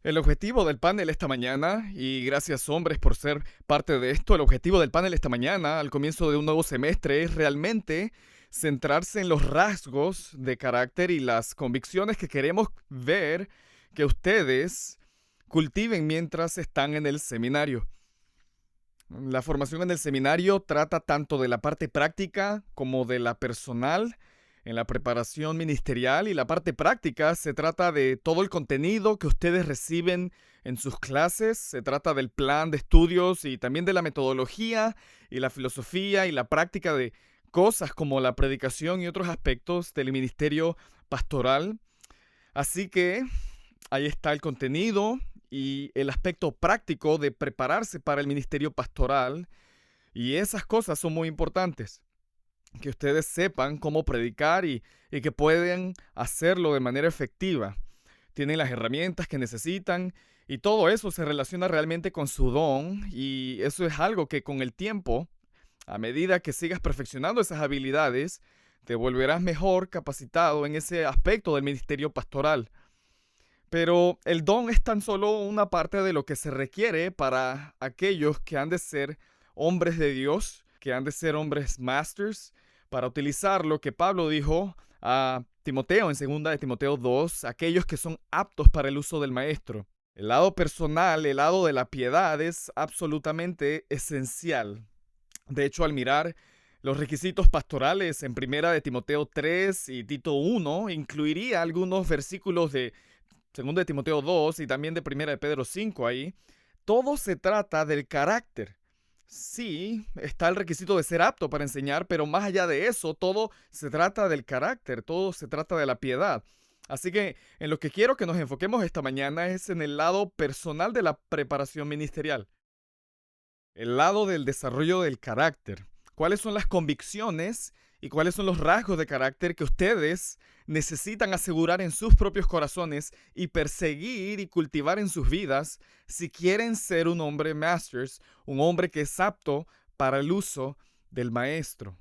El objetivo del panel esta mañana, y gracias hombres por ser parte de esto, el objetivo del panel esta mañana, al comienzo de un nuevo semestre, es realmente centrarse en los rasgos de carácter y las convicciones que queremos ver que ustedes cultiven mientras están en el seminario. La formación en el seminario trata tanto de la parte práctica como de la personal en la preparación ministerial, y la parte práctica se trata de todo el contenido que ustedes reciben en sus clases, se trata del plan de estudios y también de la metodología y la filosofía y la práctica de cosas como la predicación y otros aspectos del ministerio pastoral. Así que ahí está el contenido y el aspecto práctico de prepararse para el ministerio pastoral, y esas cosas son muy importantes. Que ustedes sepan cómo predicar y que pueden hacerlo de manera efectiva. Tienen las herramientas que necesitan y todo eso se relaciona realmente con su don, y eso es algo que con el tiempo, a medida que sigas perfeccionando esas habilidades, te volverás mejor capacitado en ese aspecto del ministerio pastoral. Pero el don es tan solo una parte de lo que se requiere para aquellos que han de ser hombres de Dios, que han de ser hombres masters, para utilizar lo que Pablo dijo a Timoteo en 2 de Timoteo 2, aquellos que son aptos para el uso del maestro. El lado personal, el lado de la piedad es absolutamente esencial. De hecho, al mirar los requisitos pastorales en 1 de Timoteo 3 y Tito 1, incluiría algunos versículos de 2 de Timoteo 2 y también de 1 de Pedro 5 ahí. Todo se trata del carácter. Sí, está el requisito de ser apto para enseñar, pero más allá de eso, todo se trata del carácter, todo se trata de la piedad. Así que en lo que quiero que nos enfoquemos esta mañana es en el lado personal de la preparación ministerial, el lado del desarrollo del carácter. ¿Cuáles son las convicciones y cuáles son los rasgos de carácter que ustedes necesitan asegurar en sus propios corazones y perseguir y cultivar en sus vidas si quieren ser un hombre masters, un hombre que es apto para el uso del maestro?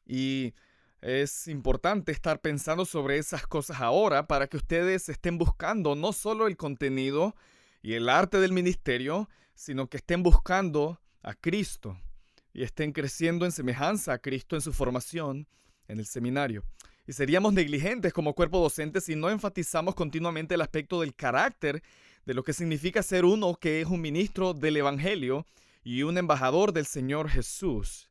Y es importante estar pensando sobre esas cosas ahora para que ustedes estén buscando no solo el contenido y el arte del ministerio, sino que estén buscando a Cristo y estén creciendo en semejanza a Cristo en su formación en el seminario. Y seríamos negligentes como cuerpo docente si no enfatizamos continuamente el aspecto del carácter, de lo que significa ser uno que es un ministro del Evangelio y un embajador del Señor Jesús.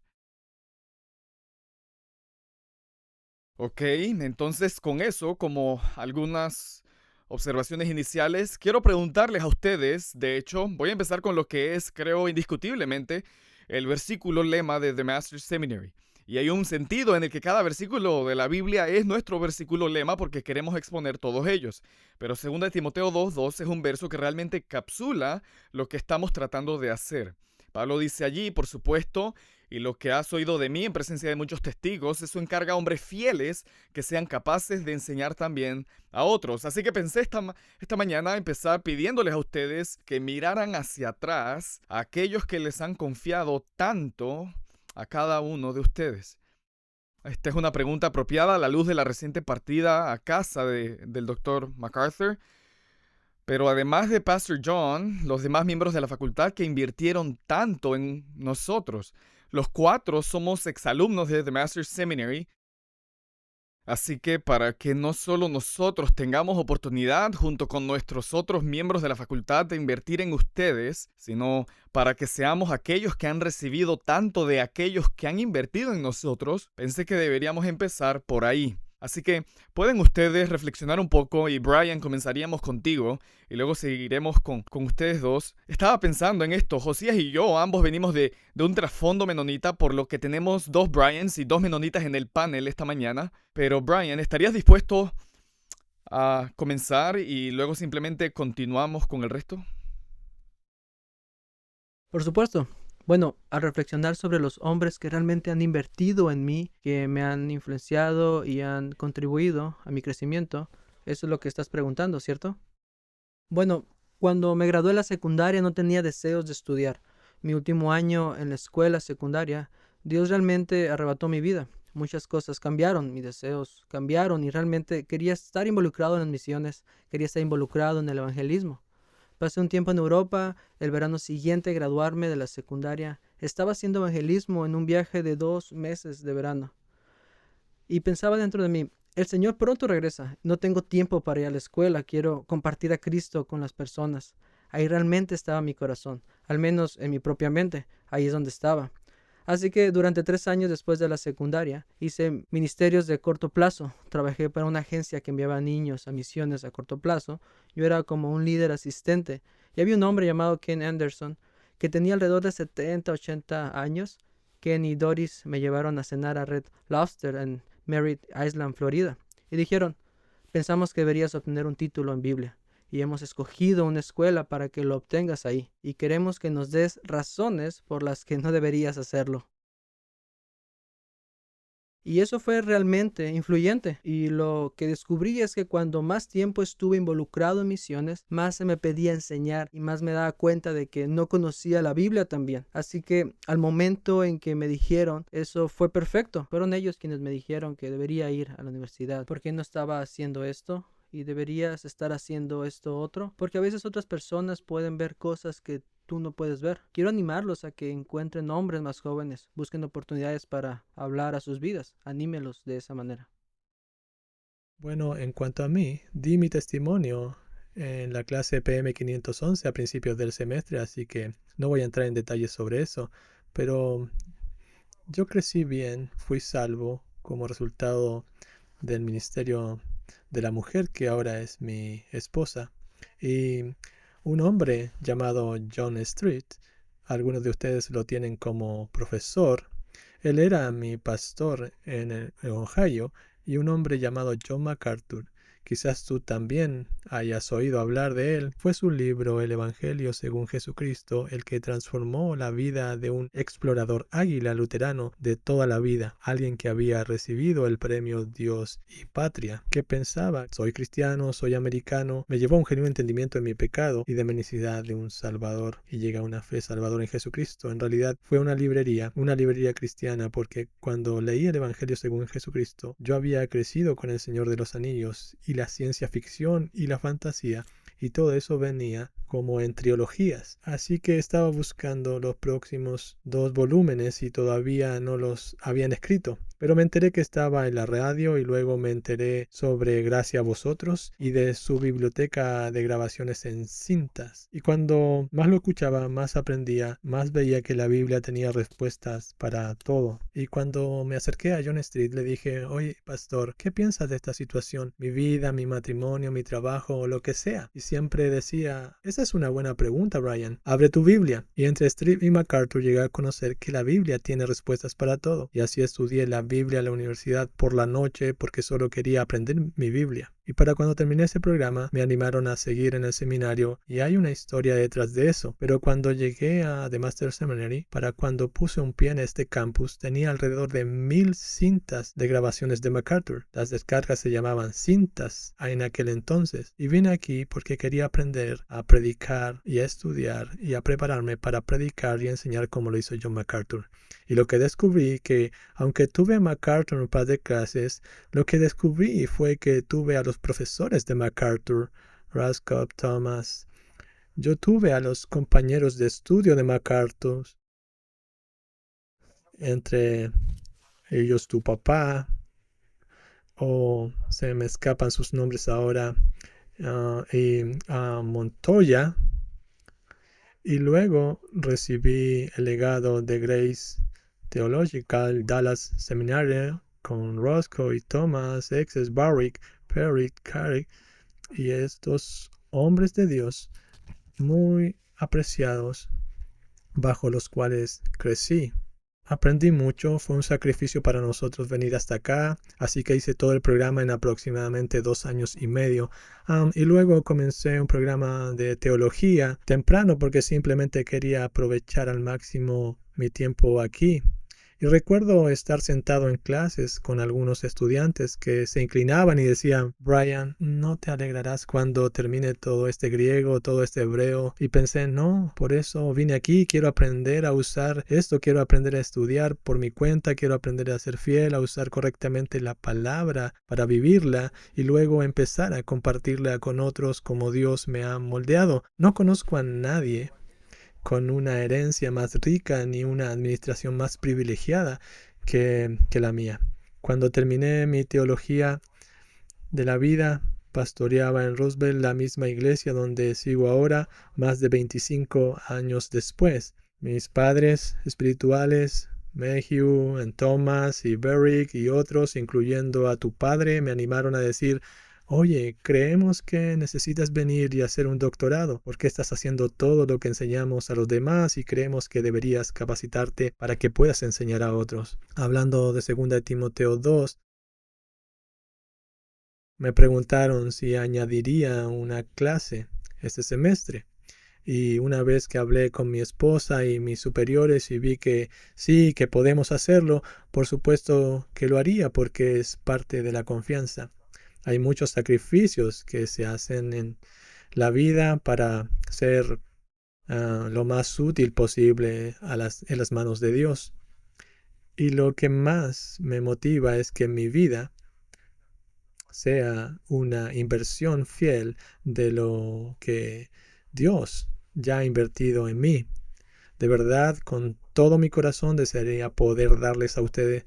Ok, entonces con eso, como algunas observaciones iniciales, quiero preguntarles a ustedes. De hecho, voy a empezar con lo que es, creo, indiscutiblemente, el versículo lema de The Master's Seminary. Y hay un sentido en el que cada versículo de la Biblia es nuestro versículo lema porque queremos exponer todos ellos. Pero 2 de Timoteo 2:2 es un verso que realmente capsula lo que estamos tratando de hacer. Pablo dice allí, por supuesto, y lo que has oído de mí en presencia de muchos testigos, eso encarga a hombres fieles que sean capaces de enseñar también a otros. Así que pensé esta mañana empezar pidiéndoles a ustedes que miraran hacia atrás a aquellos que les han confiado tanto a cada uno de ustedes. Esta es una pregunta apropiada a la luz de la reciente partida a casa del doctor MacArthur. Pero además de Pastor John, los demás miembros de la facultad que invirtieron tanto en nosotros, los cuatro somos exalumnos de The Master's Seminary. Así que para que no solo nosotros tengamos oportunidad junto con nuestros otros miembros de la facultad de invertir en ustedes, sino para que seamos aquellos que han recibido tanto de aquellos que han invertido en nosotros, pensé que deberíamos empezar por ahí. Así que pueden ustedes reflexionar un poco, y Brian, comenzaríamos contigo y luego seguiremos con ustedes dos. Estaba pensando en esto. Josías y yo ambos venimos de un trasfondo menonita, por lo que tenemos dos Bryans y dos menonitas en el panel esta mañana. Pero Brian, ¿estarías dispuesto a comenzar y luego simplemente continuamos con el resto? Por supuesto. Bueno, al reflexionar sobre los hombres que realmente han invertido en mí, que me han influenciado y han contribuido a mi crecimiento, eso es lo que estás preguntando, ¿cierto? Bueno, cuando me gradué de la secundaria no tenía deseos de estudiar. Mi último año en la escuela secundaria, Dios realmente arrebató mi vida. Muchas cosas cambiaron, mis deseos cambiaron y realmente quería estar involucrado en las misiones, quería estar involucrado en el evangelismo. Pasé un tiempo en Europa, el verano siguiente a graduarme de la secundaria. Estaba haciendo evangelismo en un viaje de 2 meses de verano. Y pensaba dentro de mí, el Señor pronto regresa, no tengo tiempo para ir a la escuela, quiero compartir a Cristo con las personas. Ahí realmente estaba mi corazón, al menos en mi propia mente, ahí es donde estaba. Así que durante 3 años después de la secundaria hice ministerios de corto plazo. Trabajé para una agencia que enviaba niños a misiones a corto plazo. Yo era como un líder asistente. Y había un hombre llamado Ken Anderson que tenía alrededor de 70, 80 años. Ken y Doris me llevaron a cenar a Red Lobster en Merritt Island, Florida. Y dijeron, pensamos que deberías obtener un título en Biblia. Y hemos escogido una escuela para que lo obtengas ahí. Y queremos que nos des razones por las que no deberías hacerlo. Y eso fue realmente influyente. Y lo que descubrí es que cuando más tiempo estuve involucrado en misiones, más se me pedía enseñar y más me daba cuenta de que no conocía la Biblia también. Así que al momento en que me dijeron, eso fue perfecto. Fueron ellos quienes me dijeron que debería ir a la universidad. ¿Por qué no estaba haciendo esto? Y deberías estar haciendo esto otro, porque a veces otras personas pueden ver cosas que tú no puedes ver. Quiero animarlos a que encuentren hombres más jóvenes, busquen oportunidades para hablar a sus vidas, anímelos de esa manera. Bueno, en cuanto a mí, di mi testimonio en la clase PM 511 a principios del semestre, así que no voy a entrar en detalles sobre eso, pero yo crecí bien, fui salvo como resultado del ministerio de la mujer que ahora es mi esposa. Y un hombre llamado John Street, algunos de ustedes lo tienen como profesor, él era mi pastor en Ohio, y un hombre llamado John MacArthur. Quizás tú también hayas oído hablar de él. Fue su libro El Evangelio según Jesucristo el que transformó la vida de un explorador águila luterano de toda la vida, alguien que había recibido el premio Dios y Patria, que pensaba, soy cristiano, soy americano, me llevó a un genuino entendimiento de mi pecado y de mi necesidad de un Salvador, y llega a una fe salvadora en Jesucristo. En realidad fue una librería cristiana, porque cuando leí el Evangelio según Jesucristo, yo había crecido con el Señor de los Anillos y la ciencia ficción y la fantasía, y todo eso venía como en trilogías. Así que estaba buscando los próximos 2 volúmenes y todavía no los habían escrito. Pero me enteré que estaba en la radio y luego me enteré sobre Gracia a Vosotros y de su biblioteca de grabaciones en cintas. Y cuando más lo escuchaba, más aprendía, más veía que la Biblia tenía respuestas para todo. Y cuando me acerqué a John Street le dije, oye, pastor, ¿qué piensas de esta situación? Mi vida, mi matrimonio, mi trabajo o lo que sea. Y siempre decía, esa es una buena pregunta, Brian. Abre tu Biblia. Y entre Street y MacArthur llegué a conocer que la Biblia tiene respuestas para todo. Y así estudié la Biblia a la universidad por la noche porque solo quería aprender mi Biblia. Y para cuando terminé ese programa me animaron a seguir en el seminario y hay una historia detrás de eso. Pero cuando llegué a The Master Seminary, para cuando puse un pie en este campus, tenía alrededor de 1000 cintas de grabaciones de MacArthur. Las descargas se llamaban cintas en aquel entonces. Y vine aquí porque quería aprender a predicar y a estudiar y a prepararme para predicar y enseñar como lo hizo John MacArthur. Y lo que descubrí que, aunque tuve a MacArthur en un par de clases, lo que descubrí fue que tuve a los profesores de MacArthur, Raskop, Thomas. Yo tuve a los compañeros de estudio de MacArthur, entre ellos tu papá, o se me escapan sus nombres ahora, y Montoya. Y luego recibí el legado de Grace Theological Dallas Seminary con Roscoe y Thomas, Exes, Barrick, Perry, Carrick y estos hombres de Dios muy apreciados bajo los cuales crecí. Aprendí mucho, fue un sacrificio para nosotros venir hasta acá, así que hice todo el programa en aproximadamente 2 años y medio. Y luego comencé un programa de teología temprano porque simplemente quería aprovechar al máximo mi tiempo aquí. Y recuerdo estar sentado en clases con algunos estudiantes que se inclinaban y decían, Brian, ¿no te alegrarás cuando termine todo este griego, todo este hebreo? Y pensé, no, por eso vine aquí, quiero aprender a usar esto, quiero aprender a estudiar por mi cuenta, quiero aprender a ser fiel, a usar correctamente la palabra para vivirla y luego empezar a compartirla con otros como Dios me ha moldeado. No conozco a nadie con una herencia más rica ni una administración más privilegiada que la mía. Cuando terminé mi teología de la vida, pastoreaba en Roosevelt, la misma iglesia donde sigo ahora, más de 25 años después. Mis padres espirituales, Mayhew, Thomas y Berwick y otros, incluyendo a tu padre, me animaron a decir, oye, creemos que necesitas venir y hacer un doctorado, porque estás haciendo todo lo que enseñamos a los demás y creemos que deberías capacitarte para que puedas enseñar a otros. Hablando de 2 Timoteo 2, me preguntaron si añadiría una clase este semestre. Y una vez que hablé con mi esposa y mis superiores y vi que sí, que podemos hacerlo, por supuesto que lo haría porque es parte de la confianza. Hay muchos sacrificios que se hacen en la vida para ser lo más útil posible en las manos de Dios. Y lo que más me motiva es que mi vida sea una inversión fiel de lo que Dios ya ha invertido en mí. De verdad, con todo mi corazón desearía poder darles a ustedes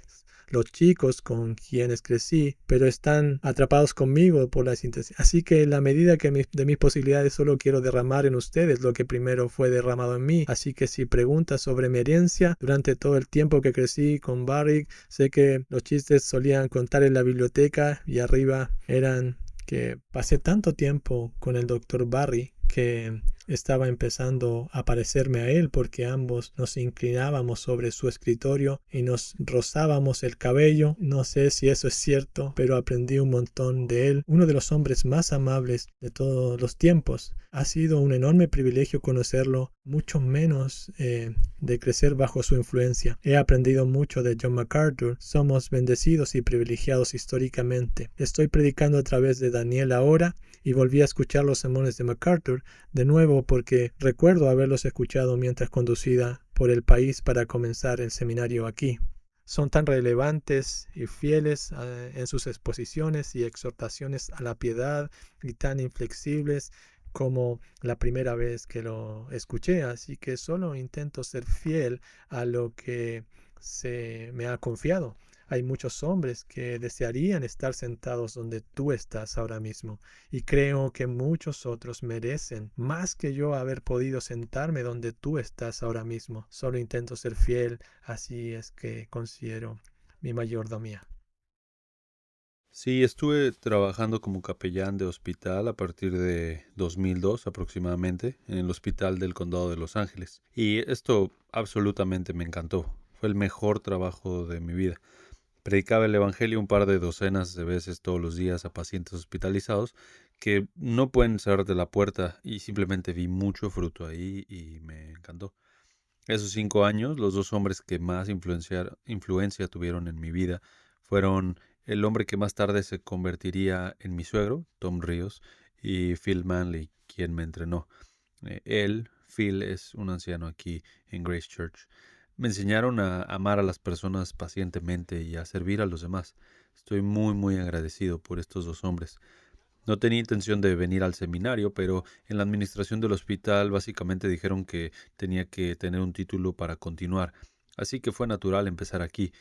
los chicos con quienes crecí, pero están atrapados conmigo por las intenciones. Así que en la medida que de mis posibilidades solo quiero derramar en ustedes lo que primero fue derramado en mí. Así que si preguntas sobre mi herencia, durante todo el tiempo que crecí con Barrick, sé que los chistes solían contar en la biblioteca y arriba eran que pasé tanto tiempo con el doctor Barry que estaba empezando a parecerme a él porque ambos nos inclinábamos sobre su escritorio y nos rozábamos el cabello. No sé si eso es cierto, pero aprendí un montón de él. Uno de los hombres más amables de todos los tiempos. Ha sido un enorme privilegio conocerlo, mucho menos de crecer bajo su influencia. He aprendido mucho de John MacArthur. Somos bendecidos y privilegiados históricamente. Estoy predicando a través de Daniel ahora y volví a escuchar los sermones de MacArthur de nuevo porque recuerdo haberlos escuchado mientras conducida por el país para comenzar el seminario aquí. Son tan relevantes y fieles en sus exposiciones y exhortaciones a la piedad y tan inflexibles como la primera vez que lo escuché, así que solo intento ser fiel a lo que se me ha confiado. Hay muchos hombres que desearían estar sentados donde tú estás ahora mismo, y creo que muchos otros merecen más que yo haber podido sentarme donde tú estás ahora mismo. Solo intento ser fiel, así es que considero mi mayordomía. Sí, estuve trabajando como capellán de hospital a partir de 2002 aproximadamente, en el hospital del condado de Los Ángeles. Y esto absolutamente me encantó. Fue el mejor trabajo de mi vida. Predicaba el evangelio un par de docenas de veces todos los días a pacientes hospitalizados que no pueden cerrarte la puerta, y simplemente vi mucho fruto ahí y me encantó. Esos 5 años, los dos hombres que más influencia tuvieron en mi vida fueron el hombre que más tarde se convertiría en mi suegro, Tom Ríos, y Phil Manley, quien me entrenó. Phil, es un anciano aquí en Grace Church. Me enseñaron a amar a las personas pacientemente y a servir a los demás. Estoy muy, muy agradecido por estos dos hombres. No tenía intención de venir al seminario, pero en la administración del hospital básicamente dijeron que tenía que tener un título para continuar, así que fue natural empezar aquí,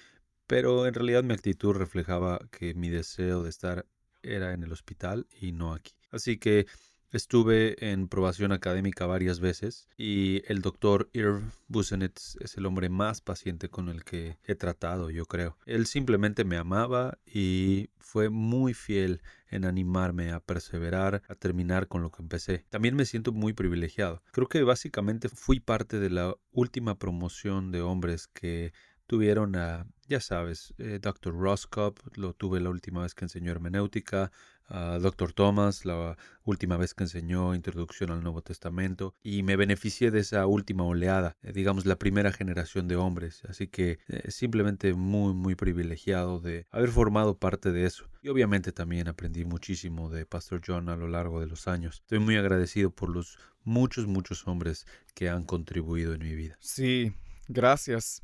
pero en realidad mi actitud reflejaba que mi deseo de estar era en el hospital y no aquí. Así que estuve en probación académica varias veces y el doctor Irv Busenitz es el hombre más paciente con el que he tratado, yo creo. Él simplemente me amaba y fue muy fiel en animarme a perseverar, a terminar con lo que empecé. También me siento muy privilegiado. Creo que básicamente fui parte de la última promoción de hombres que tuvieron a Ya sabes, Dr. Roscoe lo tuve la última vez que enseñó hermenéutica, Dr. Thomas la última vez que enseñó introducción al Nuevo Testamento, y me beneficié de esa última oleada, digamos la primera generación de hombres, así que simplemente muy muy privilegiado de haber formado parte de eso. Y obviamente también aprendí muchísimo de Pastor John a lo largo de los años. Estoy muy agradecido por los muchos hombres que han contribuido en mi vida. Sí, gracias.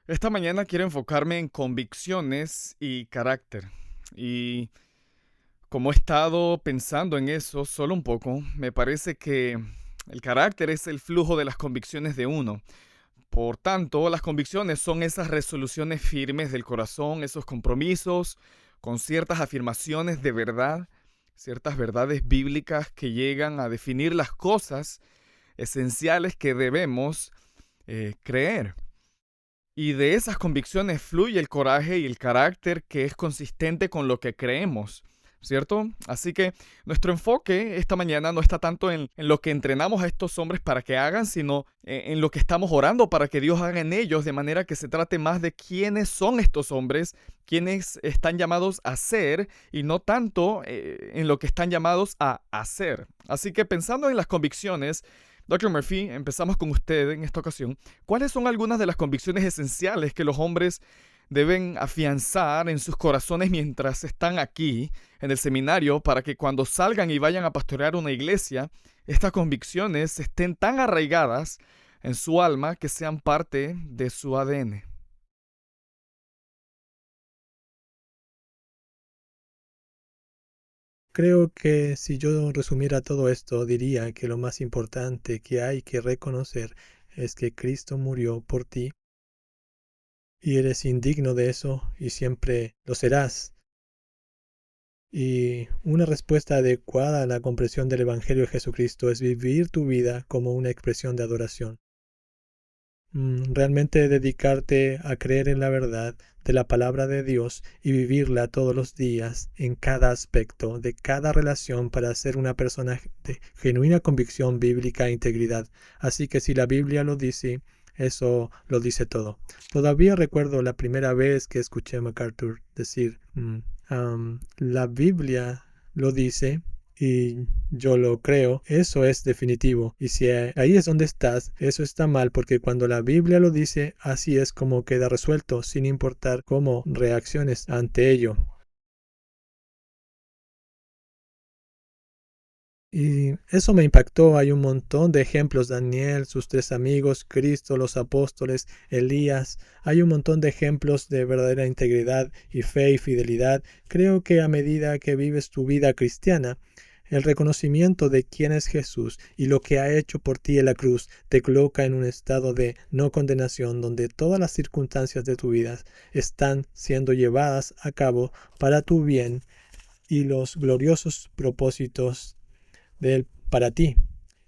Esta mañana quiero enfocarme en convicciones y carácter. Y como he estado pensando en eso solo un poco, me parece que el carácter es el flujo de las convicciones de uno. Por tanto, las convicciones son esas resoluciones firmes del corazón, esos compromisos con ciertas afirmaciones de verdad, ciertas verdades bíblicas que llegan a definir las cosas esenciales que debemos creer. Y de esas convicciones fluye el coraje y el carácter que es consistente con lo que creemos, ¿cierto? Así que nuestro enfoque esta mañana no está tanto en lo que entrenamos a estos hombres para que hagan, sino en lo que estamos orando para que Dios haga en ellos, de manera que se trate más de quiénes son estos hombres, quiénes están llamados a ser y no tanto en lo que están llamados a hacer. Así que pensando en las convicciones, Dr. Murphy, empezamos con usted en esta ocasión. ¿Cuáles son algunas de las convicciones esenciales que los hombres deben afianzar en sus corazones mientras están aquí en el seminario para que cuando salgan y vayan a pastorear una iglesia, estas convicciones estén tan arraigadas en su alma que sean parte de su ADN? Creo que si yo resumiera todo esto, diría que lo más importante que hay que reconocer es que Cristo murió por ti y eres indigno de eso y siempre lo serás. Y una respuesta adecuada a la comprensión del Evangelio de Jesucristo es vivir tu vida como una expresión de adoración. Realmente dedicarte a creer en la verdad de la palabra de Dios y vivirla todos los días en cada aspecto de cada relación para ser una persona de genuina convicción bíblica e integridad. Así que si la Biblia lo dice, eso lo dice todo. Todavía recuerdo la primera vez que escuché a MacArthur decir, la Biblia lo dice y yo lo creo, eso es definitivo. Y si ahí es donde estás, eso está mal, porque cuando la Biblia lo dice, así es como queda resuelto, sin importar cómo reacciones ante ello. Y eso me impactó. Hay un montón de ejemplos: Daniel, sus 3 amigos, Cristo, los apóstoles, Elías. Hay un montón de ejemplos de verdadera integridad y fe y fidelidad. Creo que a medida que vives tu vida cristiana, el reconocimiento de quién es Jesús y lo que ha hecho por ti en la cruz te coloca en un estado de no condenación, donde todas las circunstancias de tu vida están siendo llevadas a cabo para tu bien y los gloriosos propósitos de Él para ti.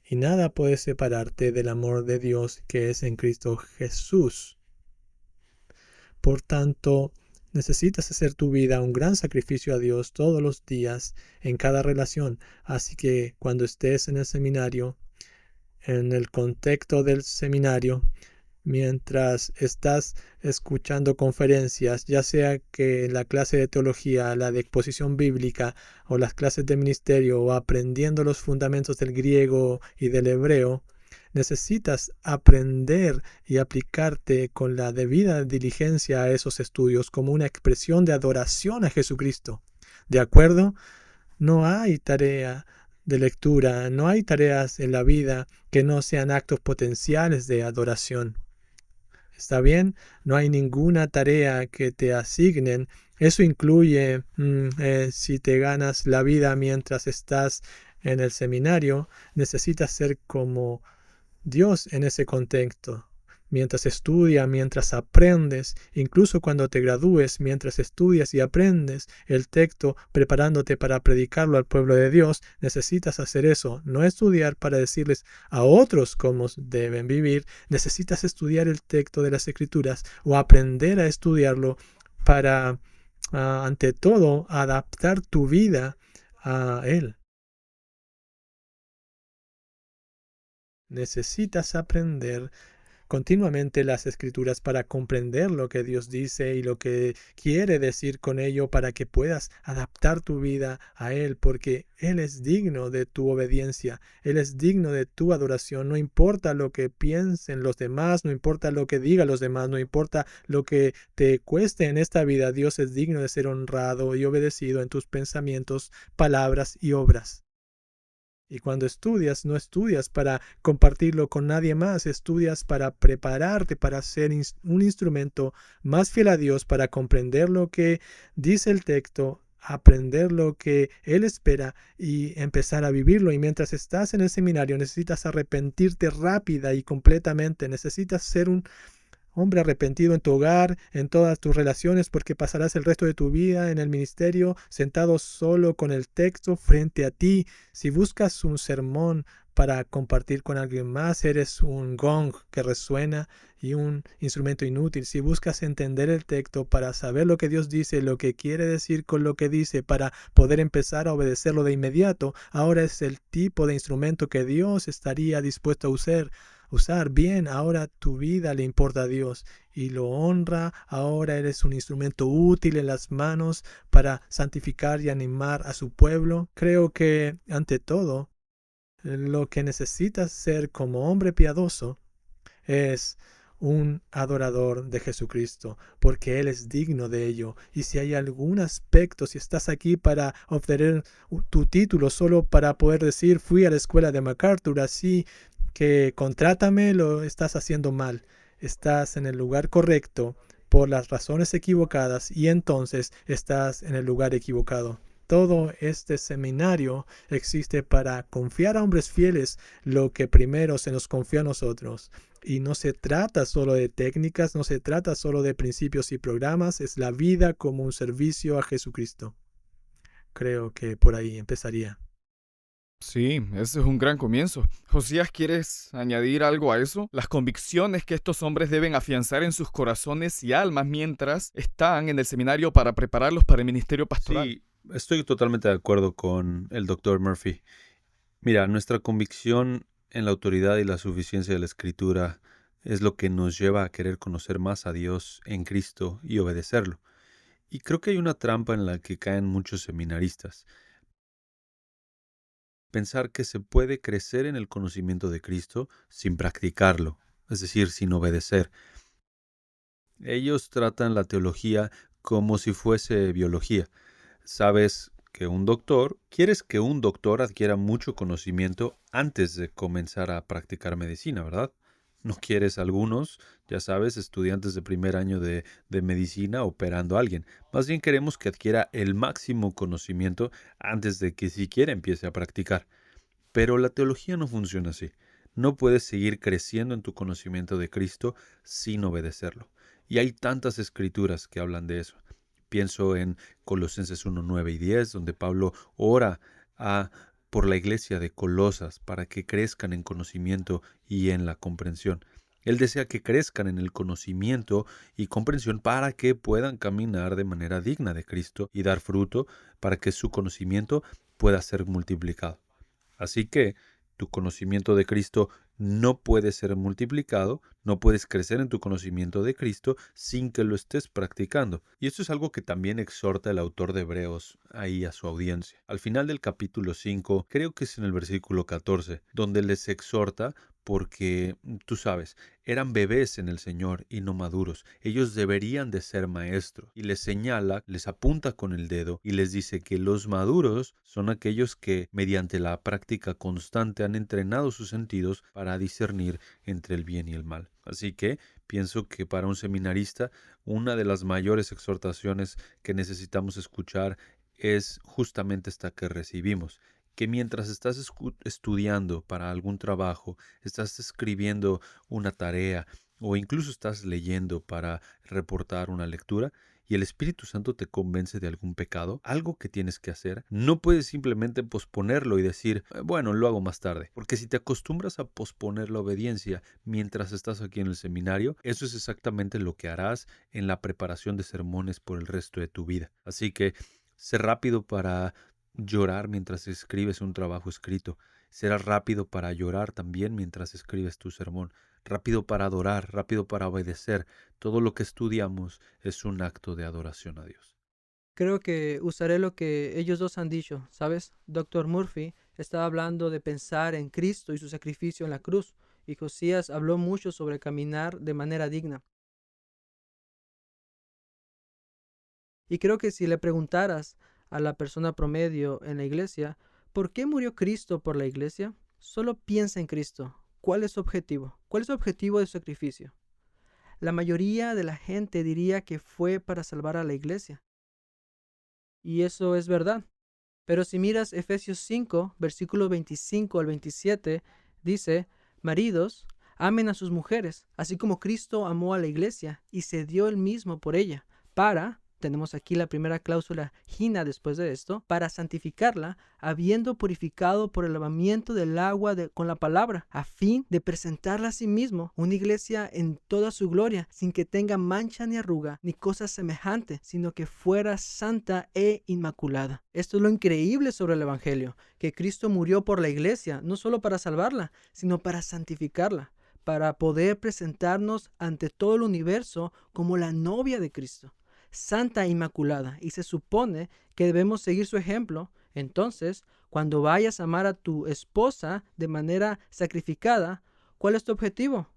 Y nada puede separarte del amor de Dios que es en Cristo Jesús. Por tanto, necesitas hacer tu vida un gran sacrificio a Dios todos los días en cada relación. Así que cuando estés en el seminario, en el contexto del seminario, mientras estás escuchando conferencias, ya sea que la clase de teología, la de exposición bíblica o las clases de ministerio o aprendiendo los fundamentos del griego y del hebreo, necesitas aprender y aplicarte con la debida diligencia a esos estudios como una expresión de adoración a Jesucristo. ¿De acuerdo? No hay tarea de lectura, no hay tareas en la vida que no sean actos potenciales de adoración. ¿Está bien? No hay ninguna tarea que te asignen. Eso incluye si te ganas la vida mientras estás en el seminario, necesitas ser como Dios en ese contexto. Mientras estudias, mientras aprendes, incluso cuando te gradúes, mientras estudias y aprendes el texto, preparándote para predicarlo al pueblo de Dios, necesitas hacer eso. No estudiar para decirles a otros cómo deben vivir, necesitas estudiar el texto de las Escrituras o aprender a estudiarlo para, ante todo, adaptar tu vida a Él. Necesitas aprender continuamente las escrituras para comprender lo que Dios dice y lo que quiere decir con ello para que puedas adaptar tu vida a Él, porque Él es digno de tu obediencia, Él es digno de tu adoración, no importa lo que piensen los demás, no importa lo que digan los demás, no importa lo que te cueste en esta vida, Dios es digno de ser honrado y obedecido en tus pensamientos, palabras y obras. Y cuando estudias, no estudias para compartirlo con nadie más, estudias para prepararte para ser un instrumento más fiel a Dios, para comprender lo que dice el texto, aprender lo que Él espera y empezar a vivirlo. Y mientras estás en el seminario, necesitas arrepentirte rápida y completamente, necesitas ser un hombre arrepentido en tu hogar, en todas tus relaciones, porque pasarás el resto de tu vida en el ministerio sentado solo con el texto frente a ti. Si buscas un sermón para compartir con alguien más, eres un gong que resuena y un instrumento inútil. Si buscas entender el texto para saber lo que Dios dice, lo que quiere decir con lo que dice, para poder empezar a obedecerlo de inmediato, ahora es el tipo de instrumento que Dios estaría dispuesto a usar bien. Ahora tu vida le importa a Dios y lo honra. Ahora eres un instrumento útil en las manos para santificar y animar a su pueblo. Creo que ante todo lo que necesitas ser como hombre piadoso es un adorador de Jesucristo, porque Él es digno de ello. Y si hay algún aspecto, si estás aquí para obtener tu título solo para poder decir fui a la escuela de MacArthur, así que contrátame, lo estás haciendo mal. Estás en el lugar correcto por las razones equivocadas y entonces estás en el lugar equivocado. Todo este seminario existe para confiar a hombres fieles lo que primero se nos confió a nosotros. Y no se trata solo de técnicas, no se trata solo de principios y programas, es la vida como un servicio a Jesucristo. Creo que por ahí empezaría. Sí, ese es un gran comienzo. Josías, ¿quieres añadir algo a eso? Las convicciones que estos hombres deben afianzar en sus corazones y almas mientras están en el seminario para prepararlos para el ministerio pastoral. Sí, estoy totalmente de acuerdo con el Dr. Murphy. Mira, nuestra convicción en la autoridad y la suficiencia de la Escritura es lo que nos lleva a querer conocer más a Dios en Cristo y obedecerlo. Y creo que hay una trampa en la que caen muchos seminaristas. Pensar que se puede crecer en el conocimiento de Cristo sin practicarlo, es decir, sin obedecer. Ellos tratan la teología como si fuese biología. Sabes que quieres que un doctor adquiera mucho conocimiento antes de comenzar a practicar medicina, ¿verdad? No quieres algunos, ya sabes, estudiantes de primer año de medicina operando a alguien. Más bien queremos que adquiera el máximo conocimiento antes de que siquiera empiece a practicar. Pero la teología no funciona así. No puedes seguir creciendo en tu conocimiento de Cristo sin obedecerlo. Y hay tantas escrituras que hablan de eso. Pienso en Colosenses 1, 9 y 10, donde Pablo ora por la iglesia de Colosas para que crezcan en conocimiento y en la comprensión. Él desea que crezcan en el conocimiento y comprensión para que puedan caminar de manera digna de Cristo y dar fruto para que su conocimiento pueda ser multiplicado. Así que tu conocimiento de Cristo no puede ser multiplicado, no puedes crecer en tu conocimiento de Cristo sin que lo estés practicando. Y esto es algo que también exhorta el autor de Hebreos ahí a su audiencia. Al final del capítulo 5, creo que es en el versículo 14, donde les exhorta porque, tú sabes, eran bebés en el Señor y no maduros. Ellos deberían de ser maestros. Y les señala, les apunta con el dedo y les dice que los maduros son aquellos que, mediante la práctica constante, han entrenado sus sentidos para discernir entre el bien y el mal. Así que pienso que para un seminarista, una de las mayores exhortaciones que necesitamos escuchar es justamente esta que recibimos. Que mientras estás estudiando para algún trabajo, estás escribiendo una tarea o incluso estás leyendo para reportar una lectura y el Espíritu Santo te convence de algún pecado, algo que tienes que hacer, no puedes simplemente posponerlo y decir, bueno, lo hago más tarde. Porque si te acostumbras a posponer la obediencia mientras estás aquí en el seminario, eso es exactamente lo que harás en la preparación de sermones por el resto de tu vida. Así que sé rápido para llorar mientras escribes un trabajo escrito. Serás rápido para llorar también mientras escribes tu sermón. Rápido para adorar, rápido para obedecer. Todo lo que estudiamos es un acto de adoración a Dios. Creo que usaré lo que ellos dos han dicho, ¿sabes? Doctor Murphy estaba hablando de pensar en Cristo y su sacrificio en la cruz, y Josías habló mucho sobre caminar de manera digna. Y creo que si le preguntaras a la persona promedio en la iglesia, ¿por qué murió Cristo por la iglesia? Solo piensa en Cristo. ¿Cuál es su objetivo? ¿Cuál es su objetivo de su sacrificio? La mayoría de la gente diría que fue para salvar a la iglesia. Y eso es verdad. Pero si miras Efesios 5, versículos 25 al 27, dice, maridos, amen a sus mujeres, así como Cristo amó a la iglesia y se dio él mismo por ella, tenemos aquí la primera cláusula gina después de esto, para santificarla, habiendo purificado por el lavamiento del agua con la palabra, a fin de presentarla a sí mismo, una iglesia en toda su gloria, sin que tenga mancha ni arruga, ni cosa semejante, sino que fuera santa e inmaculada. Esto es lo increíble sobre el Evangelio, que Cristo murió por la iglesia, no solo para salvarla, sino para santificarla, para poder presentarnos ante todo el universo como la novia de Cristo, santa e inmaculada, y se supone que debemos seguir su ejemplo. Entonces, cuando vayas a amar a tu esposa de manera sacrificada, ¿cuál es tu objetivo?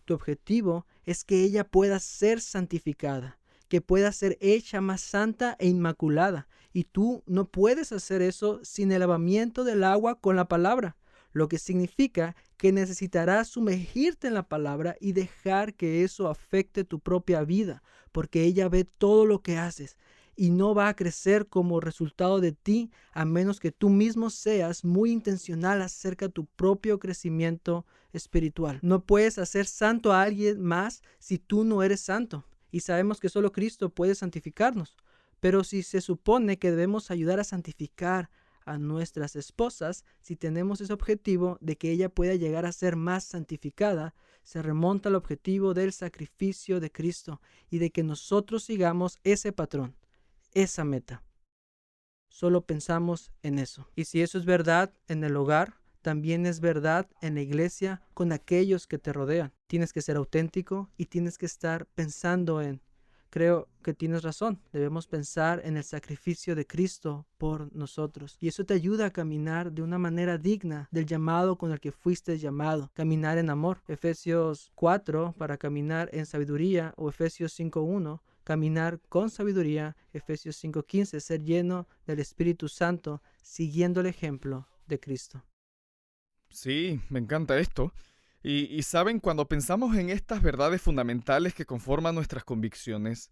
Tu objetivo es que ella pueda ser santificada, que pueda ser hecha más santa e inmaculada, y tú no puedes hacer eso sin el lavamiento del agua con la palabra, lo que significa que necesitarás sumergirte en la palabra y dejar que eso afecte tu propia vida, porque ella ve todo lo que haces y no va a crecer como resultado de ti a menos que tú mismo seas muy intencional acerca de tu propio crecimiento espiritual. No puedes hacer santo a alguien más si tú no eres santo, y sabemos que solo Cristo puede santificarnos, pero si se supone que debemos ayudar a santificar a nuestras esposas, si tenemos ese objetivo de que ella pueda llegar a ser más santificada, se remonta al objetivo del sacrificio de Cristo y de que nosotros sigamos ese patrón, esa meta. Solo pensamos en eso. Y si eso es verdad en el hogar, también es verdad en la iglesia con aquellos que te rodean. Tienes que ser auténtico y tienes que estar pensando en: creo que tienes razón, debemos pensar en el sacrificio de Cristo por nosotros. Y eso te ayuda a caminar de una manera digna del llamado con el que fuiste llamado. Caminar en amor. Efesios 4, para caminar en sabiduría, o Efesios 5:1, caminar con sabiduría. Efesios 5:15, ser lleno del Espíritu Santo, siguiendo el ejemplo de Cristo. Sí, me encanta esto. Y saben, cuando pensamos en estas verdades fundamentales que conforman nuestras convicciones,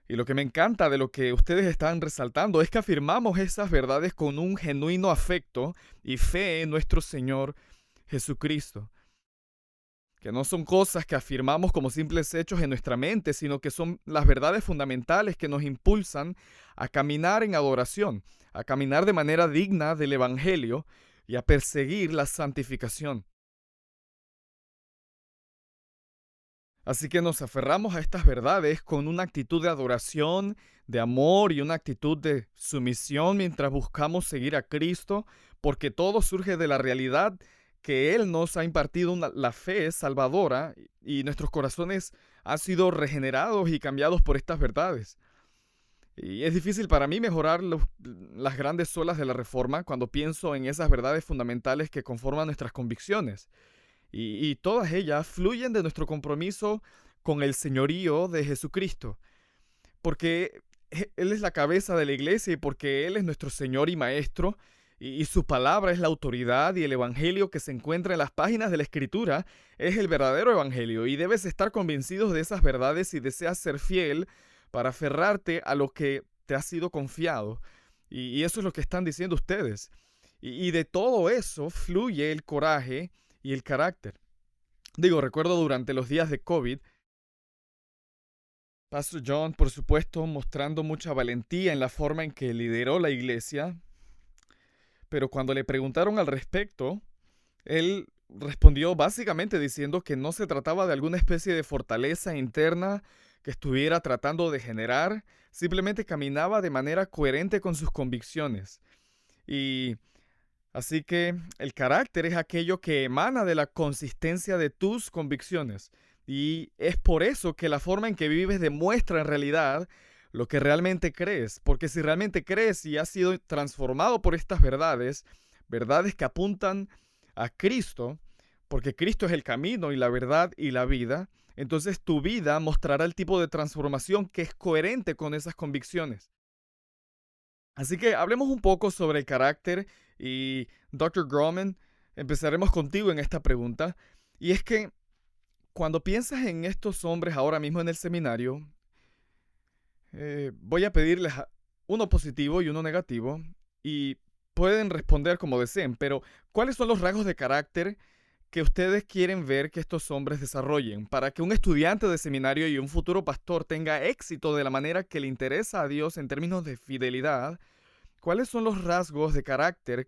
y lo que me encanta de lo que ustedes están resaltando es que afirmamos esas verdades con un genuino afecto y fe en nuestro Señor Jesucristo. Que no son cosas que afirmamos como simples hechos en nuestra mente, sino que son las verdades fundamentales que nos impulsan a caminar en adoración, a caminar de manera digna del Evangelio y a perseguir la santificación. Así que nos aferramos a estas verdades con una actitud de adoración, de amor y una actitud de sumisión mientras buscamos seguir a Cristo, porque todo surge de la realidad que Él nos ha impartido la fe salvadora y nuestros corazones han sido regenerados y cambiados por estas verdades. Y es difícil para mí mejorar las grandes olas de la Reforma cuando pienso en esas verdades fundamentales que conforman nuestras convicciones. Y todas ellas fluyen de nuestro compromiso con el señorío de Jesucristo, porque Él es la cabeza de la iglesia y porque Él es nuestro Señor y Maestro, y su palabra es la autoridad, y el Evangelio que se encuentra en las páginas de la Escritura es el verdadero Evangelio, y debes estar convencidos de esas verdades si deseas ser fiel para aferrarte a lo que te ha sido confiado. Y eso es lo que están diciendo ustedes. Y de todo eso fluye el coraje y el carácter. Recuerdo durante los días de COVID, Pastor John, por supuesto, mostrando mucha valentía en la forma en que lideró la iglesia, pero cuando le preguntaron al respecto, él respondió básicamente diciendo que no se trataba de alguna especie de fortaleza interna que estuviera tratando de generar, simplemente caminaba de manera coherente con sus convicciones. Y así que el carácter es aquello que emana de la consistencia de tus convicciones. Y es por eso que la forma en que vives demuestra en realidad lo que realmente crees. Porque si realmente crees y has sido transformado por estas verdades, verdades que apuntan a Cristo, porque Cristo es el camino y la verdad y la vida, entonces tu vida mostrará el tipo de transformación que es coherente con esas convicciones. Así que hablemos un poco sobre el carácter y Dr. Groman, empezaremos contigo en esta pregunta. Y es que cuando piensas en estos hombres ahora mismo en el seminario, voy a pedirles uno positivo y uno negativo y pueden responder como deseen, pero ¿cuáles son los rasgos de carácter que ustedes quieren ver que estos hombres desarrollen para que un estudiante de seminario y un futuro pastor tenga éxito de la manera que le interesa a Dios en términos de fidelidad? ¿Cuáles son los rasgos de carácter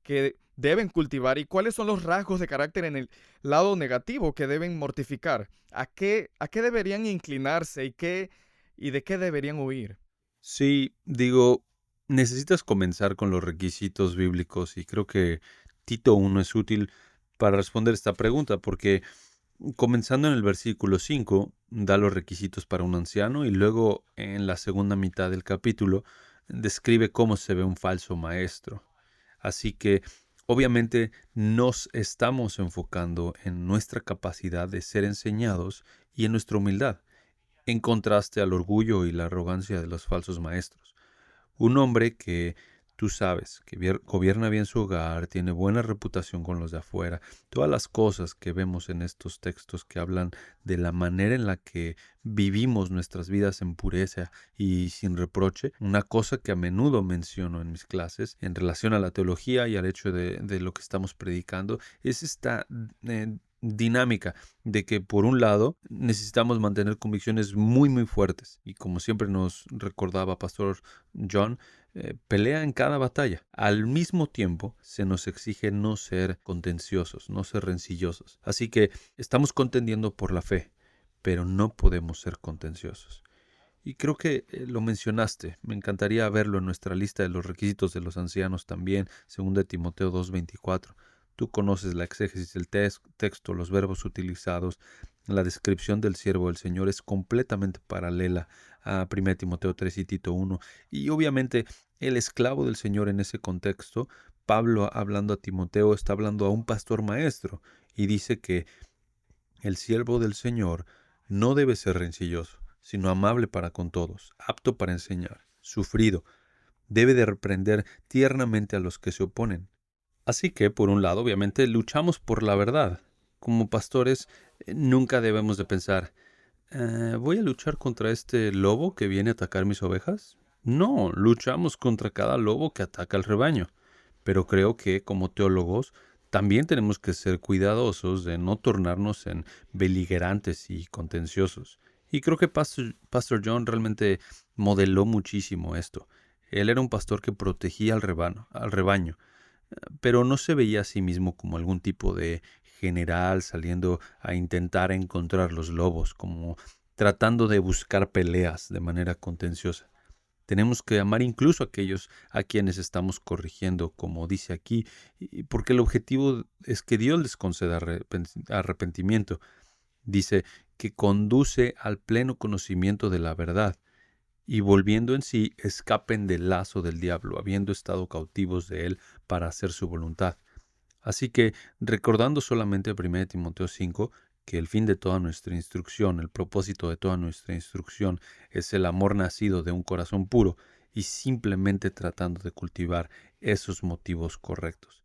que deben cultivar y cuáles son los rasgos de carácter en el lado negativo que deben mortificar? ¿A qué deberían inclinarse y de qué deberían huir? Sí, digo, necesitas comenzar con los requisitos bíblicos y creo que Tito 1 es útil para responder esta pregunta porque comenzando en el versículo 5 da los requisitos para un anciano y luego en la segunda mitad del capítulo describe cómo se ve un falso maestro. Así que obviamente nos estamos enfocando en nuestra capacidad de ser enseñados y en nuestra humildad, en contraste al orgullo y la arrogancia de los falsos maestros. Un hombre que tú sabes que gobierna bien su hogar, tiene buena reputación con los de afuera, todas las cosas que vemos en estos textos que hablan de la manera en la que vivimos nuestras vidas en pureza y sin reproche, una cosa que a menudo menciono en mis clases en relación a la teología y al hecho de lo que estamos predicando, es esta dinámica de que por un lado necesitamos mantener convicciones muy fuertes y como siempre nos recordaba Pastor John, pelea en cada batalla. Al mismo tiempo se nos exige no ser contenciosos, no ser rencillosos. Así que estamos contendiendo por la fe, pero no podemos ser contenciosos. Y creo que lo mencionaste, me encantaría verlo en nuestra lista de los requisitos de los ancianos también, según de Timoteo 2:24. Tú conoces la exégesis del texto, los verbos utilizados, la descripción del siervo del Señor es completamente paralela a 1 Timoteo 3 y Tito 1. Y obviamente el esclavo del Señor en ese contexto, Pablo hablando a Timoteo está hablando a un pastor maestro y dice que el siervo del Señor no debe ser rencilloso, sino amable para con todos, apto para enseñar, sufrido, debe de reprender tiernamente a los que se oponen. Así que, por un lado, obviamente, luchamos por la verdad. Como pastores, nunca debemos de pensar, ¿voy a luchar contra este lobo que viene a atacar mis ovejas? No, luchamos contra cada lobo que ataca al rebaño. Pero creo que, como teólogos, también tenemos que ser cuidadosos de no tornarnos en beligerantes y contenciosos. Y creo que Pastor John realmente modeló muchísimo esto. Él era un pastor que protegía al rebaño, pero no se veía a sí mismo como algún tipo de general saliendo a intentar encontrar los lobos, como tratando de buscar peleas de manera contenciosa. Tenemos que amar incluso a aquellos a quienes estamos corrigiendo, como dice aquí, porque el objetivo es que Dios les conceda arrepentimiento. Dice que conduce al pleno conocimiento de la verdad y volviendo en sí escapen del lazo del diablo, habiendo estado cautivos de él para hacer su voluntad. Así que, recordando solamente 1 Timoteo 5, que el fin de toda nuestra instrucción, el propósito de toda nuestra instrucción es el amor nacido de un corazón puro y simplemente tratando de cultivar esos motivos correctos.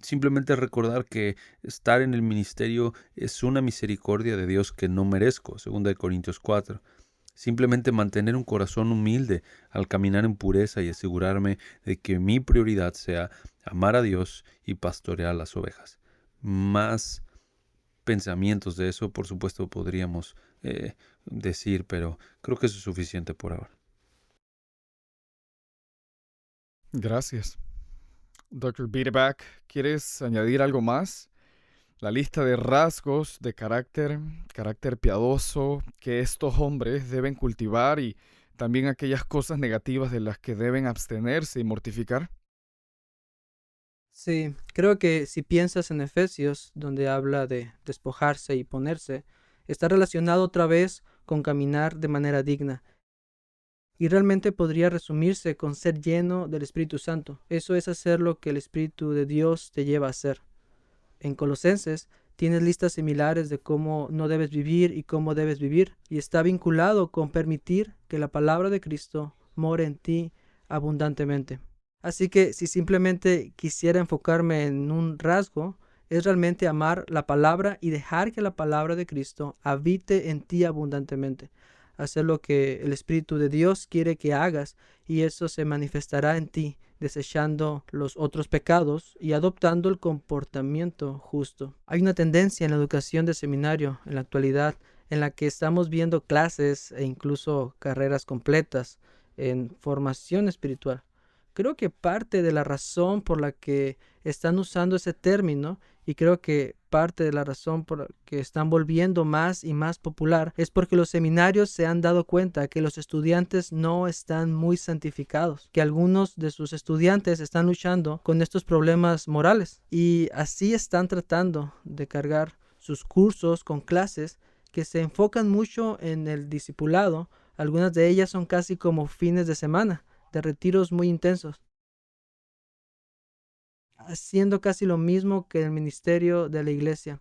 Simplemente recordar que estar en el ministerio es una misericordia de Dios que no merezco, 2 Corintios 4. Simplemente mantener un corazón humilde al caminar en pureza y asegurarme de que mi prioridad sea amar a Dios y pastorear las ovejas. Más pensamientos de eso, por supuesto, podríamos decir, pero creo que eso es suficiente por ahora. Gracias. Dr. Biedeback, ¿quieres añadir algo más? la lista de rasgos de carácter piadoso que estos hombres deben cultivar y también aquellas cosas negativas de las que deben abstenerse y mortificar? Sí, creo que si piensas en Efesios, donde habla de despojarse y ponerse, está relacionado otra vez con caminar de manera digna. Y realmente podría resumirse con ser lleno del Espíritu Santo. Eso es hacer lo que el Espíritu de Dios te lleva a hacer. En Colosenses tienes listas similares de cómo no debes vivir y cómo debes vivir, y está vinculado con permitir que la palabra de Cristo more en ti abundantemente. Así que si simplemente quisiera enfocarme en un rasgo, es realmente amar la palabra y dejar que la palabra de Cristo habite en ti abundantemente. Hacer lo que el Espíritu de Dios quiere que hagas, y eso se manifestará en ti, desechando los otros pecados y adoptando el comportamiento justo. Hay una tendencia en la educación de seminario en la actualidad en la que estamos viendo clases e incluso carreras completas en formación espiritual. Creo que parte de la razón por la que están usando ese término, y creo que parte de la razón por la que están volviendo más y más popular, es porque los seminarios se han dado cuenta que los estudiantes no están muy santificados, que algunos de sus estudiantes están luchando con estos problemas morales y así están tratando de cargar sus cursos con clases que se enfocan mucho en el discipulado. Algunas de ellas son casi como fines de semana, de retiros muy intensos, haciendo casi lo mismo que el ministerio de la iglesia.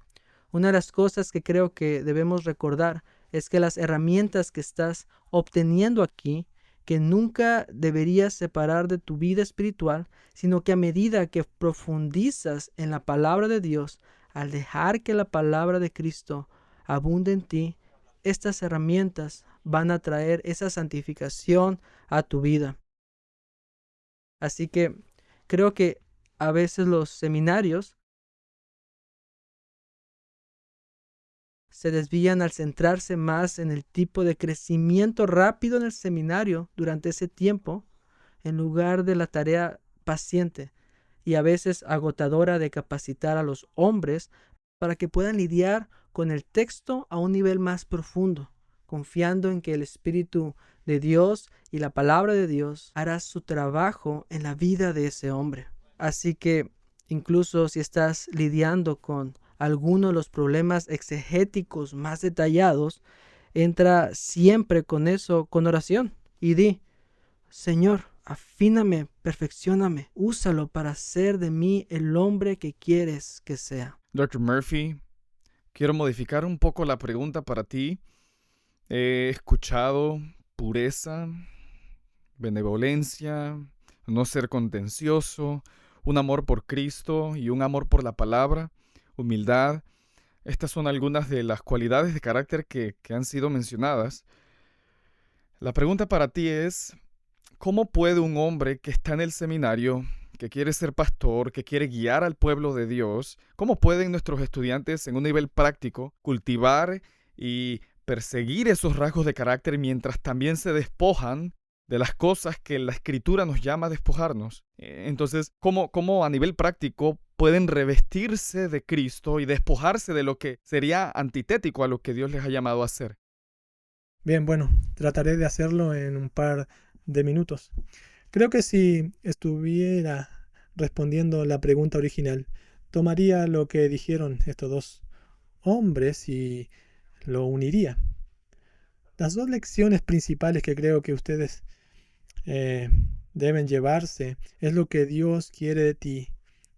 Una de las cosas que creo que debemos recordar es que las herramientas que estás obteniendo aquí, que nunca deberías separar de tu vida espiritual, sino que a medida que profundizas en la palabra de Dios, al dejar que la palabra de Cristo abunde en ti, estas herramientas van a traer esa santificación a tu vida. Así que creo que a veces los seminarios se desvían al centrarse más en el tipo de crecimiento rápido en el seminario durante ese tiempo, en lugar de la tarea paciente y a veces agotadora de capacitar a los hombres para que puedan lidiar con el texto a un nivel más profundo, confiando en que el Espíritu de Dios y la palabra de Dios hará su trabajo en la vida de ese hombre. Así que incluso si estás lidiando con alguno de los problemas exegéticos más detallados, entra siempre con eso, con oración, y di: Señor, afíname, perfeccióname, úsalo para hacer de mí el hombre que quieres que sea. Dr. Murphy, quiero modificar un poco la pregunta para ti. He escuchado pureza, benevolencia, no ser contencioso, un amor por Cristo y un amor por la palabra, humildad. Estas son algunas de las cualidades de carácter que han sido mencionadas. La pregunta para ti es: ¿cómo puede un hombre que está en el seminario, que quiere ser pastor, que quiere guiar al pueblo de Dios, cómo pueden nuestros estudiantes en un nivel práctico cultivar y perseguir esos rasgos de carácter mientras también se despojan de las cosas que la Escritura nos llama a despojarnos? Entonces, ¿cómo a nivel práctico pueden revestirse de Cristo y despojarse de lo que sería antitético a lo que Dios les ha llamado a hacer? Bien, bueno, trataré de hacerlo en un par de minutos. Creo que si estuviera respondiendo la pregunta original, tomaría lo que dijeron estos dos hombres y lo uniría. Las dos lecciones principales que creo que ustedes deben llevarse es lo que Dios quiere de ti,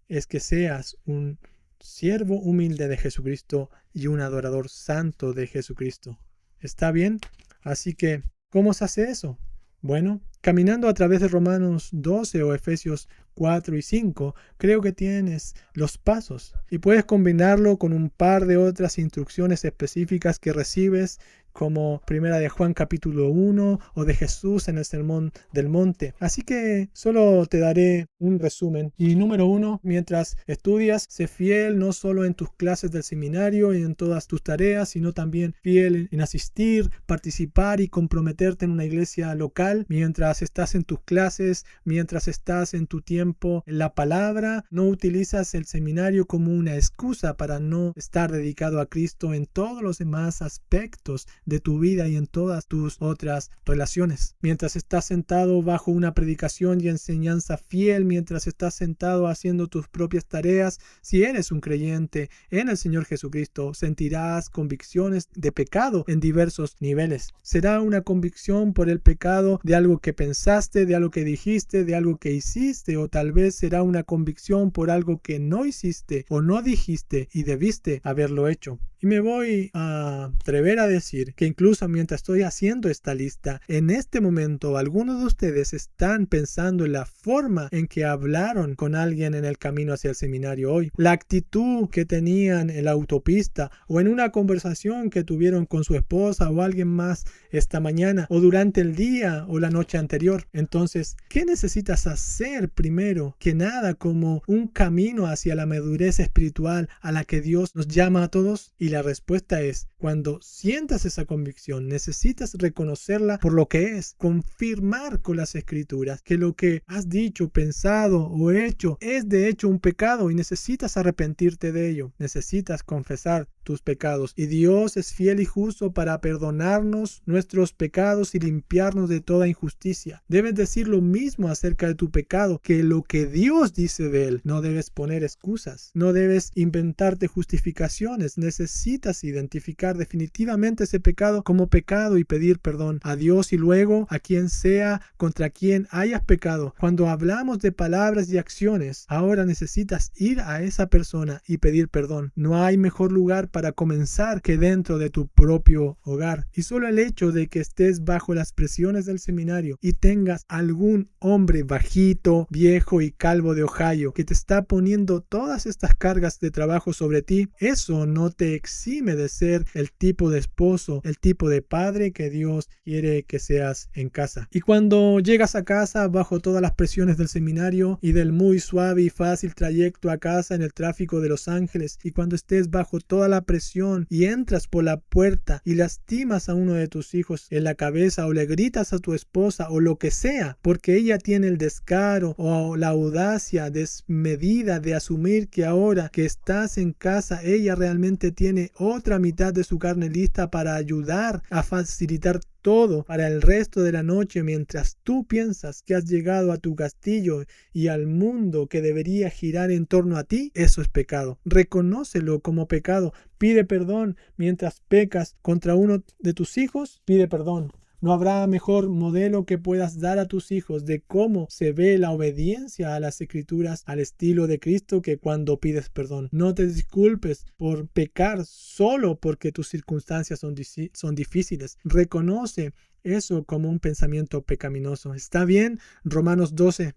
es que seas un siervo humilde de Jesucristo y un adorador santo de Jesucristo. ¿Está bien? Así que, ¿cómo se hace eso? Bueno, caminando a través de Romanos 12 o Efesios 4 y 5, creo que tienes los pasos y puedes combinarlo con un par de otras instrucciones específicas que recibes como Primera de Juan capítulo 1 o de Jesús en el Sermón del Monte. Así que solo te daré un resumen. Y número 1, mientras estudias, sé fiel no solo en tus clases del seminario y en todas tus tareas, sino también fiel en asistir, participar y comprometerte en una iglesia local. Mientras estás en tus clases, mientras estás en tu tiempo en la palabra, no utilizas el seminario como una excusa para no estar dedicado a Cristo en todos los demás aspectos de tu vida y en todas tus otras relaciones. Mientras estás sentado bajo una predicación y enseñanza fiel, mientras estás sentado haciendo tus propias tareas, si eres un creyente en el Señor Jesucristo, sentirás convicciones de pecado en diversos niveles. Será una convicción por el pecado de algo que pensaste, de algo que dijiste, de algo que hiciste, o tal vez será una convicción por algo que no hiciste o no dijiste y debiste haberlo hecho. Y me voy a atrever a decir que incluso mientras estoy haciendo esta lista, en este momento algunos de ustedes están pensando en la forma en que hablaron con alguien en el camino hacia el seminario hoy, la actitud que tenían en la autopista o en una conversación que tuvieron con su esposa o alguien más esta mañana o durante el día o la noche anterior. Entonces, ¿qué necesitas hacer primero que nada como un camino hacia la madurez espiritual a la que Dios nos llama a todos? Y la respuesta es, cuando sientas esa convicción, necesitas reconocerla por lo que es, confirmar con las Escrituras que lo que has dicho, pensado o hecho es de hecho un pecado y necesitas arrepentirte de ello. Necesitas confesar tus pecados y Dios es fiel y justo para perdonarnos nuestros pecados y limpiarnos de toda injusticia. Debes decir lo mismo acerca de tu pecado que lo que Dios dice de él. No debes poner excusas, no debes inventarte justificaciones. Necesitas identificar definitivamente ese pecado como pecado y pedir perdón a Dios y luego a quien sea contra quien hayas pecado. Cuando hablamos de palabras y acciones, ahora necesitas ir a esa persona y pedir perdón. No hay mejor lugar para comenzar que dentro de tu propio hogar. Y solo el hecho de que estés bajo las presiones del seminario y tengas algún hombre bajito, viejo y calvo de Ohio que te está poniendo todas estas cargas de trabajo sobre ti, eso no te exime de ser el tipo de esposo, el tipo de padre que Dios quiere que seas en casa. Y cuando llegas a casa bajo todas las presiones del seminario y del muy suave y fácil trayecto a casa en el tráfico de Los Ángeles, y cuando estés bajo toda la presión y entras por la puerta y lastimas a uno de tus hijos en la cabeza o le gritas a tu esposa o lo que sea, porque ella tiene el descaro o la audacia desmedida de asumir que ahora que estás en casa ella realmente tiene otra mitad de su carne lista para ayudar a facilitar todo para el resto de la noche mientras tú piensas que has llegado a tu castillo y al mundo que debería girar en torno a ti, eso es pecado. Reconócelo como pecado. Pide perdón mientras pecas contra uno de tus hijos. Pide perdón. No habrá mejor modelo que puedas dar a tus hijos de cómo se ve la obediencia a las Escrituras al estilo de Cristo que cuando pides perdón. No te disculpes por pecar solo porque tus circunstancias son difíciles. Reconoce eso como un pensamiento pecaminoso. ¿Está bien? Romanos 12.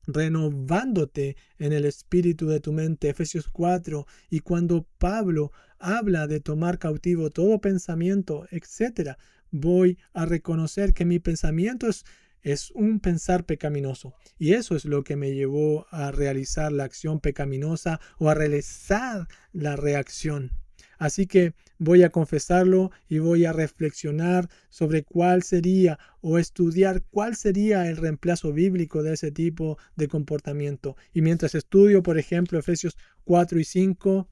Renovándote en el espíritu de tu mente, Efesios 4, y cuando Pablo habla de tomar cautivo todo pensamiento, etc., voy a reconocer que mi pensamiento es un pensar pecaminoso, y eso es lo que me llevó a realizar la acción pecaminosa o a realizar la reacción. Así que voy a confesarlo y voy a reflexionar sobre cuál sería o estudiar cuál sería el reemplazo bíblico de ese tipo de comportamiento. Y mientras estudio, por ejemplo, Efesios 4 y 5,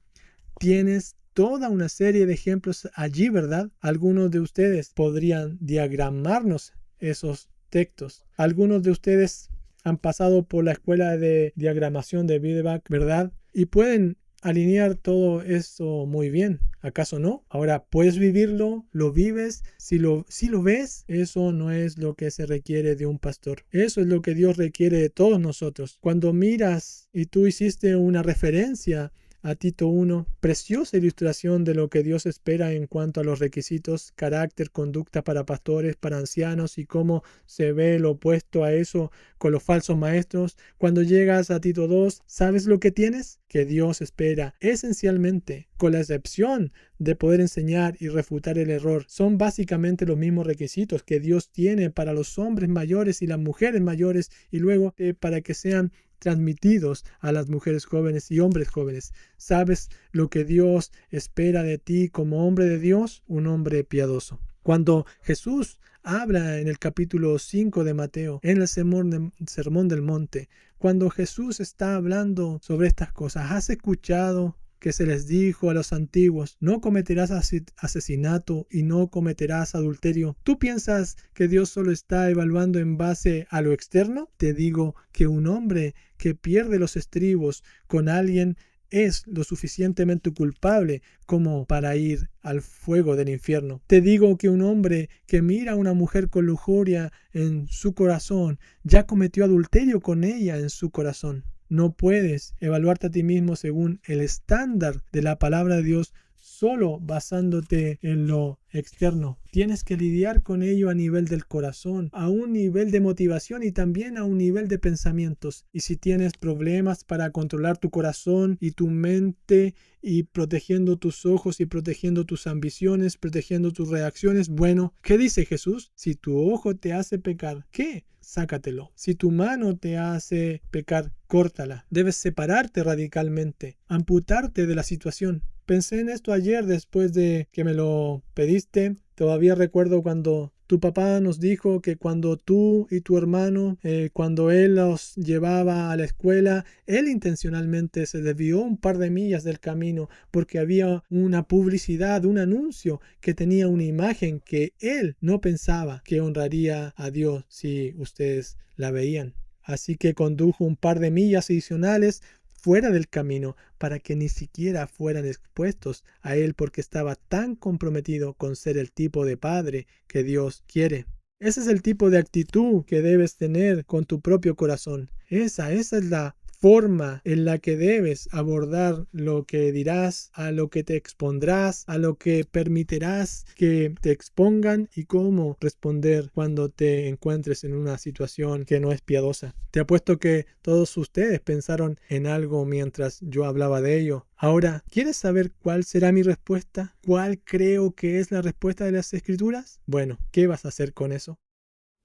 tienes toda una serie de ejemplos allí, ¿verdad? Algunos de ustedes podrían diagramarnos esos textos. Algunos de ustedes han pasado por la escuela de diagramación de Bidebach, ¿verdad? Y pueden alinear todo esto muy bien. ¿Acaso no? Ahora, ¿puedes vivirlo? ¿Lo vives? Si lo ves, eso no es lo que se requiere de un pastor. Eso es lo que Dios requiere de todos nosotros. Cuando miras y tú hiciste una referencia a Tito 1, preciosa ilustración de lo que Dios espera en cuanto a los requisitos, carácter, conducta para pastores, para ancianos y cómo se ve lo opuesto a eso con los falsos maestros. Cuando llegas a Tito 2, ¿sabes lo que tienes? Que Dios espera esencialmente, con la excepción de poder enseñar y refutar el error. Son básicamente los mismos requisitos que Dios tiene para los hombres mayores y las mujeres mayores y luego para que sean transmitidos a las mujeres jóvenes y hombres jóvenes. ¿Sabes lo que Dios espera de ti como hombre de Dios? Un hombre piadoso. Cuando Jesús habla en el capítulo 5 de Mateo, en el Sermón del Monte, cuando Jesús está hablando sobre estas cosas, ¿has escuchado que se les dijo a los antiguos: no cometerás asesinato y no cometerás adulterio? ¿Tú piensas que Dios solo está evaluando en base a lo externo? Te digo que un hombre que pierde los estribos con alguien es lo suficientemente culpable como para ir al fuego del infierno. Te digo que un hombre que mira a una mujer con lujuria en su corazón ya cometió adulterio con ella en su corazón. No puedes evaluarte a ti mismo según el estándar de la palabra de Dios solo basándote en lo externo. Tienes que lidiar con ello a nivel del corazón, a un nivel de motivación y también a un nivel de pensamientos. Y si tienes problemas para controlar tu corazón y tu mente y protegiendo tus ojos y protegiendo tus ambiciones, protegiendo tus reacciones, bueno, ¿qué dice Jesús? Si tu ojo te hace pecar, ¿qué? Sácatelo. Si tu mano te hace pecar, córtala. Debes separarte radicalmente, amputarte de la situación. Pensé en esto ayer después de que me lo pediste. Todavía recuerdo cuando tu papá nos dijo que cuando tú y tu hermano, cuando él los llevaba a la escuela, él intencionalmente se desvió un par de millas del camino porque había una publicidad, un anuncio que tenía una imagen que él no pensaba que honraría a Dios si ustedes la veían. Así que condujo un par de millas adicionales fuera del camino para que ni siquiera fueran expuestos a él porque estaba tan comprometido con ser el tipo de padre que Dios quiere. Ese es el tipo de actitud que debes tener con tu propio corazón. Esa es la forma en la que debes abordar lo que dirás, a lo que te expondrás, a lo que permitirás que te expongan y cómo responder cuando te encuentres en una situación que no es piadosa. Te apuesto que todos ustedes pensaron en algo mientras yo hablaba de ello. Ahora, ¿quieres saber cuál será mi respuesta? ¿Cuál creo que es la respuesta de las Escrituras? Bueno, ¿qué vas a hacer con eso?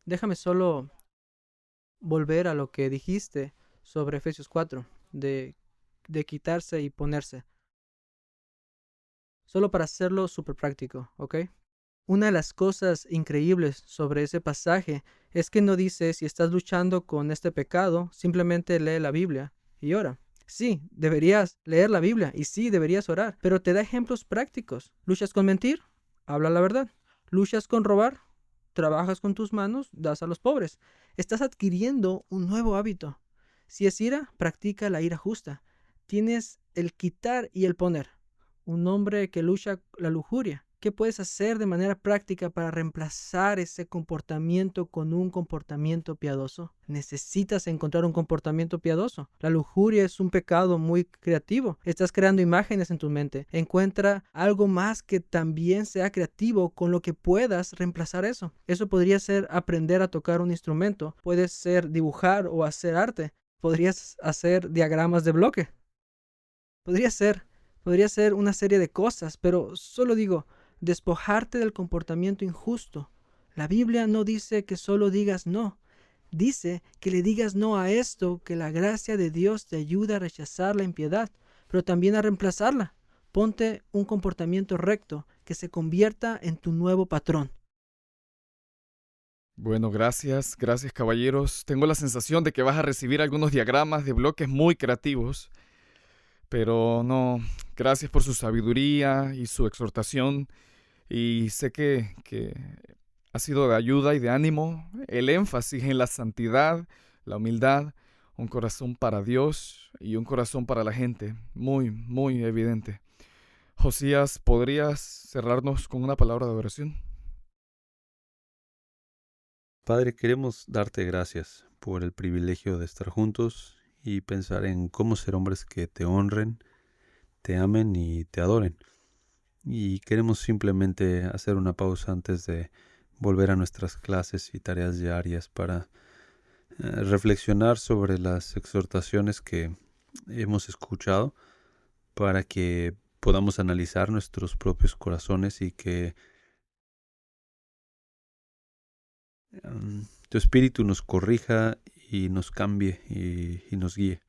Déjame solo volver a lo que dijiste sobre Efesios 4, de quitarse y ponerse. Solo para hacerlo súper práctico, ¿ok? Una de las cosas increíbles sobre ese pasaje es que no dice si estás luchando con este pecado, simplemente lee la Biblia y ora. Sí, deberías leer la Biblia y sí, deberías orar, pero te da ejemplos prácticos. ¿Luchas con mentir? Habla la verdad. ¿Luchas con robar? Trabajas con tus manos, das a los pobres. Estás adquiriendo un nuevo hábito. Si es ira, practica la ira justa. Tienes el quitar y el poner. Un hombre que lucha la lujuria. ¿Qué puedes hacer de manera práctica para reemplazar ese comportamiento con un comportamiento piadoso? Necesitas encontrar un comportamiento piadoso. La lujuria es un pecado muy creativo. Estás creando imágenes en tu mente. Encuentra algo más que también sea creativo con lo que puedas reemplazar eso. Eso podría ser aprender a tocar un instrumento. Puede ser dibujar o hacer arte. Podrías hacer diagramas de bloque. Podría ser una serie de cosas, pero solo digo, despojarte del comportamiento injusto. La Biblia no dice que solo digas no. Dice que le digas no a esto, que la gracia de Dios te ayuda a rechazar la impiedad, pero también a reemplazarla. Ponte un comportamiento recto que se convierta en tu nuevo patrón. Bueno, gracias caballeros. Tengo la sensación de que vas a recibir algunos diagramas de bloques muy creativos, pero no, gracias por su sabiduría y su exhortación. Y sé que ha sido de ayuda y de ánimo el énfasis en la santidad, la humildad, un corazón para Dios y un corazón para la gente. Muy, muy evidente. Josías, ¿podrías cerrarnos con una palabra de oración? Padre, queremos darte gracias por el privilegio de estar juntos y pensar en cómo ser hombres que te honren, te amen y te adoren. Y queremos simplemente hacer una pausa antes de volver a nuestras clases y tareas diarias para reflexionar sobre las exhortaciones que hemos escuchado, para que podamos analizar nuestros propios corazones y que tu espíritu nos corrija y nos cambie y nos guíe.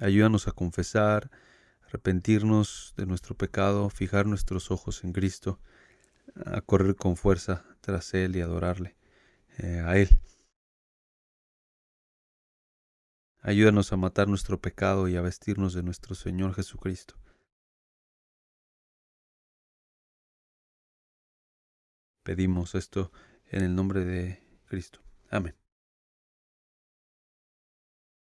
Ayúdanos a confesar, arrepentirnos de nuestro pecado, fijar nuestros ojos en Cristo, a correr con fuerza tras Él y adorarle, a Él. Ayúdanos a matar nuestro pecado y a vestirnos de nuestro Señor Jesucristo. Pedimos esto en el nombre de Cristo. Amén.